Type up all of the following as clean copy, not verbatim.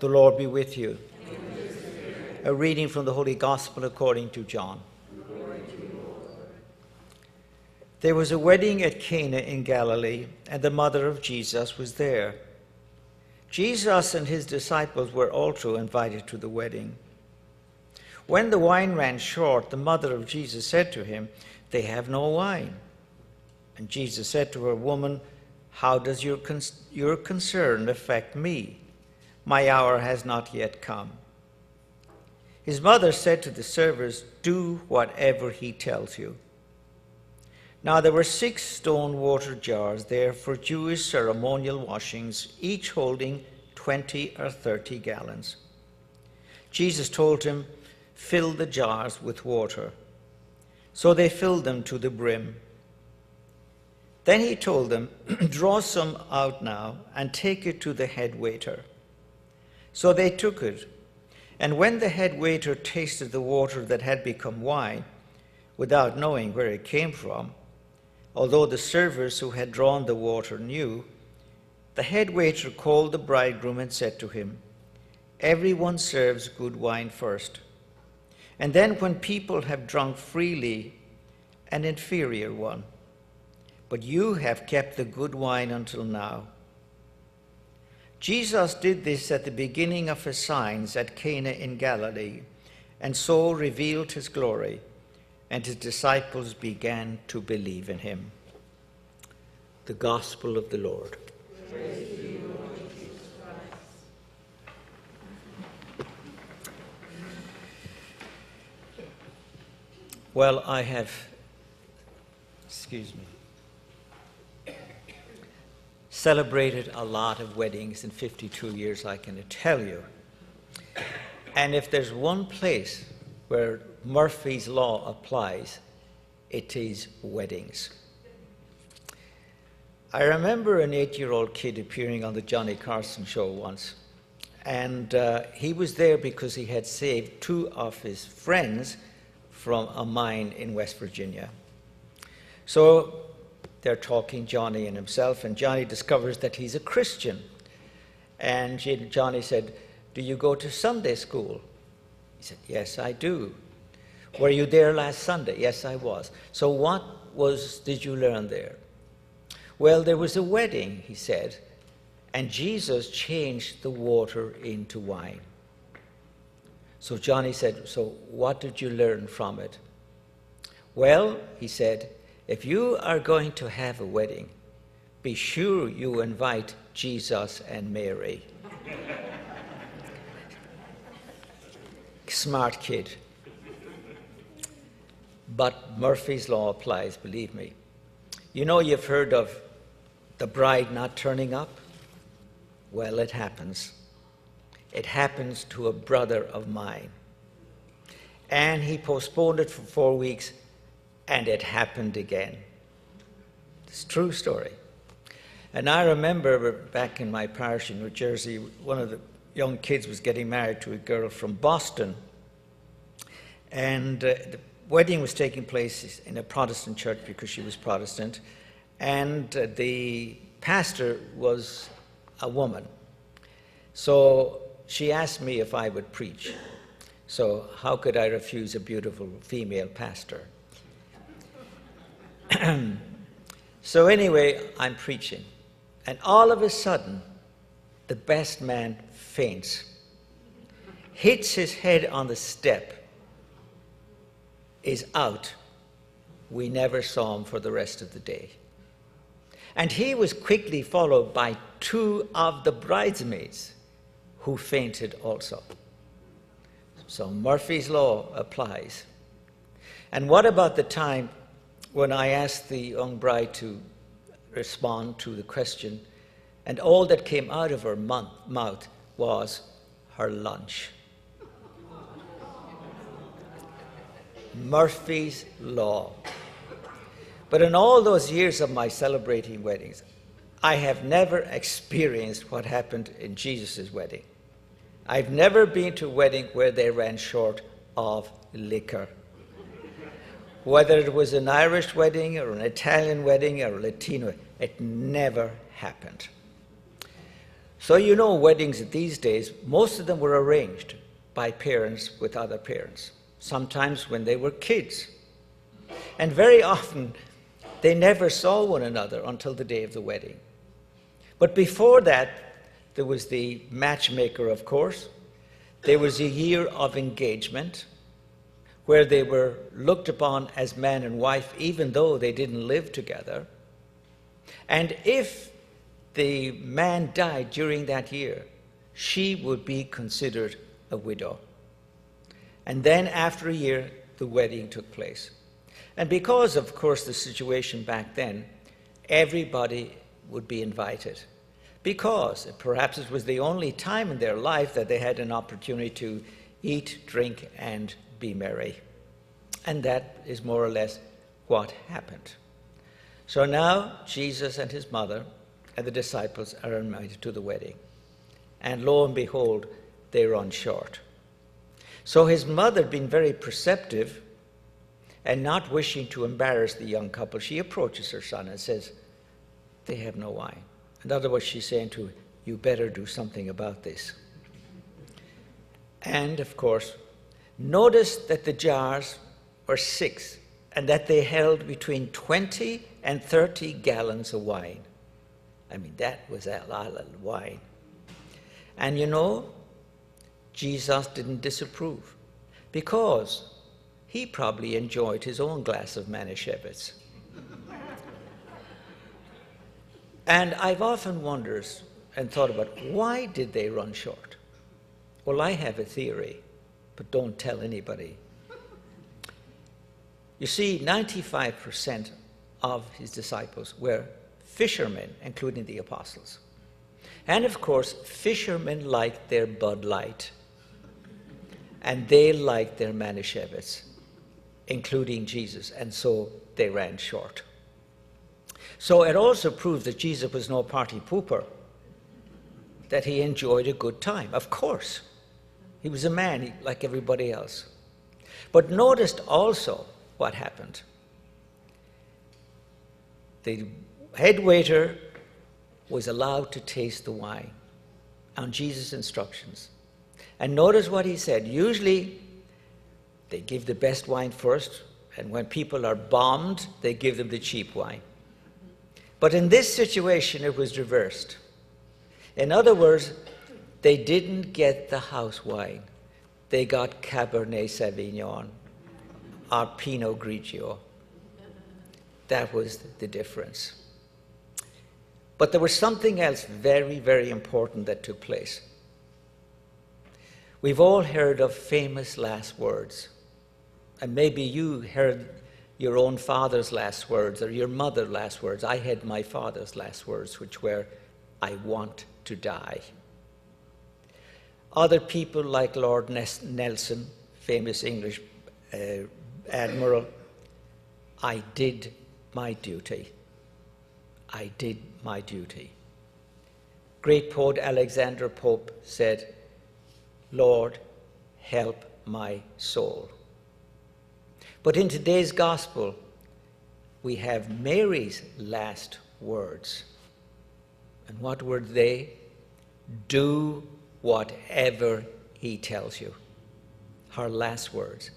The Lord be with you. A reading from the Holy Gospel according to John. There was a wedding at Cana in Galilee, and the mother of Jesus was there. Jesus and his disciples were also invited to the wedding. When the wine ran short, the mother of Jesus said to him, "They have no wine." And Jesus said to her, "Woman, how does your concern affect me? My hour has not yet come." His mother said to the servers, "Do whatever he tells you." Now there were 6 stone water jars there for Jewish ceremonial washings, each holding 20 or 30 gallons. Jesus told him, "Fill the jars with water." So they filled them to the brim. Then he told them, "Draw some out now and take it to the head waiter." So they took it, and when the head waiter tasted the water that had become wine, without knowing where it came from, although the servers who had drawn the water knew, the head waiter called the bridegroom and said to him, "Everyone serves good wine first, and then when people have drunk freely, an inferior one. But you have kept the good wine until now." Jesus did this at the beginning of his signs at Cana in Galilee, and so revealed his glory, and his disciples began to believe in him. The Gospel of the Lord. Praise to you, Lord Jesus Christ. Well, I have, celebrated a lot of weddings in 52 years, I can tell you. And if there's one place where Murphy's Law applies, it is weddings. I remember an 8-year-old kid appearing on the Johnny Carson show once, and he was there because he had saved 2 of his friends from a mine in West Virginia. So they're talking, Johnny and himself, and Johnny discovers that he's a Christian. And Johnny said, "Do you go to Sunday school?" He said, "Yes, I do." "Were you there last Sunday?" "Yes, I was." "So what did you learn there?" "Well, there was a wedding," he said, "and Jesus changed the water into wine." So Johnny said, "So what did you learn from it?" "Well," he said, "if you are going to have a wedding, be sure you invite Jesus and Mary." Smart kid. But Murphy's Law applies, believe me. You know, you've heard of the bride not turning up? Well, it happens. It happens to a brother of mine. And he postponed it for 4 weeks, and it happened again. It's a true story. And I remember back in my parish in New Jersey, one of the young kids was getting married to a girl from Boston. And the wedding was taking place in a Protestant church because she was Protestant. And the pastor was a woman. So she asked me if I would preach. So how could I refuse a beautiful female pastor? So anyway, I'm preaching. And all of a sudden, the best man faints, hits his head on the step, is out. We never saw him for the rest of the day. And he was quickly followed by 2 of the bridesmaids who fainted also. So Murphy's Law applies. And what about the time when I asked the young bride to respond to the question, and all that came out of her mouth was her lunch? Murphy's Law. But in all those years of my celebrating weddings, I have never experienced what happened in Jesus' wedding. I've never been to a wedding where they ran short of liquor. Whether it was an Irish wedding or an Italian wedding or a Latino, it never happened. So you know, weddings these days, most of them were arranged by parents with other parents, sometimes when they were kids. And very often, they never saw one another until the day of the wedding. But before that, there was the matchmaker, of course. There was a year of engagement where they were looked upon as man and wife, even though they didn't live together. And if the man died during that year, she would be considered a widow. And then after a year, the wedding took place. And because, of course, the situation back then, everybody would be invited. Because perhaps it was the only time in their life that they had an opportunity to eat, drink, and be merry. And that is more or less what happened. So now Jesus and his mother and the disciples are invited to the wedding. And lo and behold, they run short. So his mother, being very perceptive and not wishing to embarrass the young couple, she approaches her son and says, they have no wine. In other words, she's saying to him, you better do something about this. And of course, notice that the jars were 6 and that they held between 20 and 30 gallons of wine. I mean, that was a lot of wine. And you know, Jesus didn't disapprove because he probably enjoyed his own glass of Manischewitz. And I've often wondered and thought about, why did they run short? Well, I have a theory, but don't tell anybody. You see, 95% of his disciples were fishermen, including the apostles. And of course, fishermen liked their Bud Light, and they liked their Manischewitz, including Jesus, and so they ran short. So it also proves that Jesus was no party pooper, that he enjoyed a good time. Of course, he was a man like everybody else. But notice also what happened. The head waiter was allowed to taste the wine on Jesus' instructions. And notice what he said. Usually, they give the best wine first, and when people are bombed, they give them the cheap wine. But in this situation, it was reversed. In other words, they didn't get the house wine. They got Cabernet Sauvignon or Pinot Grigio. That was the difference. But there was something else very, very important that took place. We've all heard of famous last words. And maybe you heard your own father's last words or your mother's last words. I had my father's last words, which were, I want to die. Other people like Lord Nelson, famous English admiral, I did my duty. I did my duty. Great poet Alexander Pope said, Lord, help my soul. But in today's gospel, we have Mary's last words. And what were they? Do whatever he tells you. Her last words.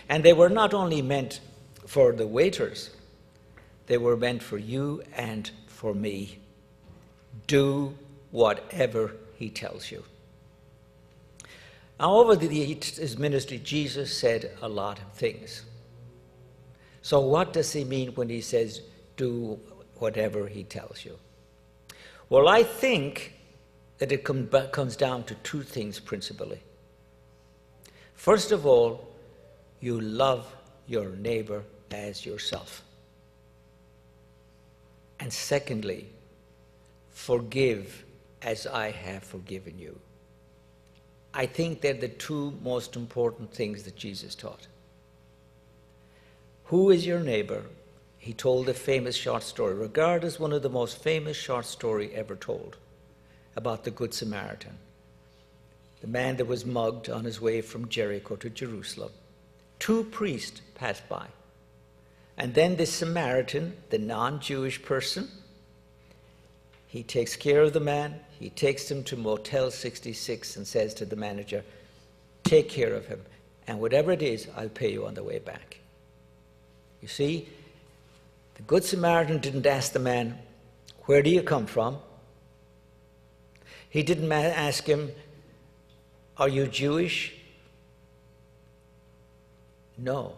And they were not only meant for the waiters, they were meant for you and for me. Do whatever he tells you. Now, over his ministry, Jesus said a lot of things. So what does he mean when he says, do whatever he tells you? Well, I think that it comes down to 2 things principally. First of all, you love your neighbor as yourself. And secondly, forgive as I have forgiven you. I think they're the 2 most important things that Jesus taught. Who is your neighbor? He told a famous short story, regarded as one of the most famous short stories ever told, about the Good Samaritan, the man that was mugged on his way from Jericho to Jerusalem. 2 priests passed by. And then the Samaritan, the non-Jewish person, He takes care of the man. He takes him to Motel 66 and says to the manager, take care of him, and whatever it is, I'll pay you on the way back. You see, the Good Samaritan didn't ask the man, where do you come from? He didn't ask him, are you Jewish? No.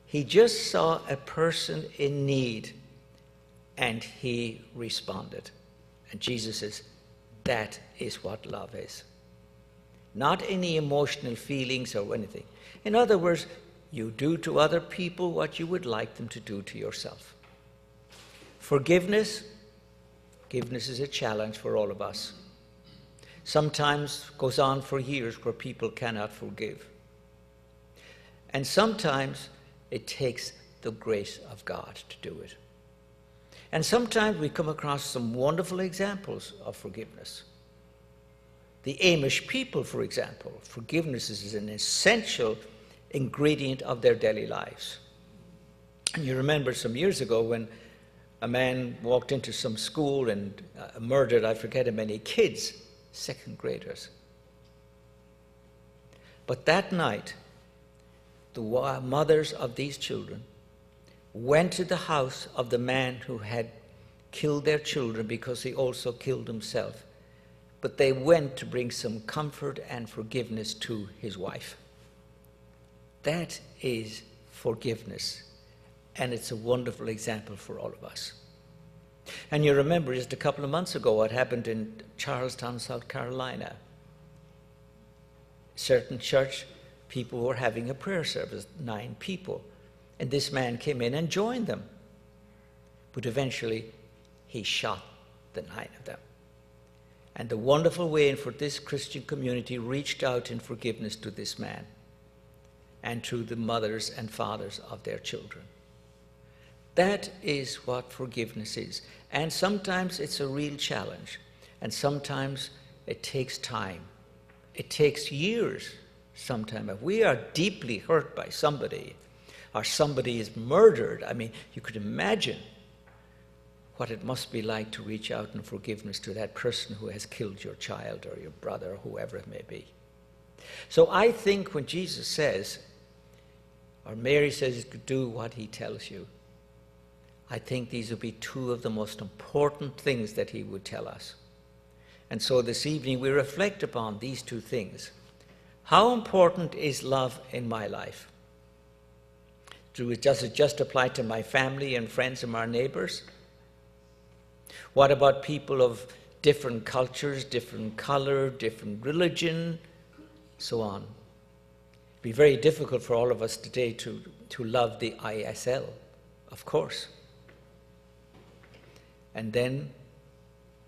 He just saw a person in need, and he responded. And Jesus says, that is what love is. Not any emotional feelings or anything. In other words, you do to other people what you would like them to do to yourself. Forgiveness is a challenge for all of us. Sometimes goes on for years where people cannot forgive. And sometimes it takes the grace of God to do it. And sometimes we come across some wonderful examples of forgiveness. The Amish people, for example, forgiveness is an essential ingredient of their daily lives. And you remember some years ago when a man walked into some school and murdered, I forget how many kids, second graders. But that night, the mothers of these children went to the house of the man who had killed their children because he also killed himself. But they went to bring some comfort and forgiveness to his wife. That is forgiveness, and it's a wonderful example for all of us. And you remember just a couple of months ago what happened in Charlestown, South Carolina. Certain church people were having a prayer service, 9 people. And this man came in and joined them. But eventually, he shot the 9 of them. And the wonderful way in for this Christian community reached out in forgiveness to this man and to the mothers and fathers of their children. That is what forgiveness is. And sometimes it's a real challenge. And sometimes it takes time. It takes years sometimes. If we are deeply hurt by somebody, or somebody is murdered, I mean, you could imagine what it must be like to reach out in forgiveness to that person who has killed your child or your brother or whoever it may be. So I think when Jesus says, or Mary says, do what he tells you, I think these would be 2 of the most important things that he would tell us. And so this evening we reflect upon these 2 things. How important is love in my life? Does it just apply to my family and friends and my neighbors? What about people of different cultures, different color, different religion, so on? It'd be very difficult for all of us today to love the ISL, of course. And then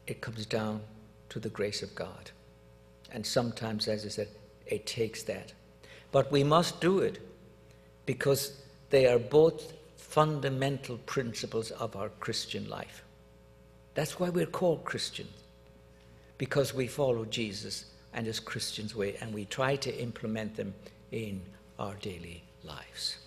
it comes down to the grace of God. And sometimes, as I said, it takes that. But we must do it because they are both fundamental principles of our Christian life. That's why we're called Christians, because we follow Jesus and his Christian's way, and we try to implement them in our daily lives.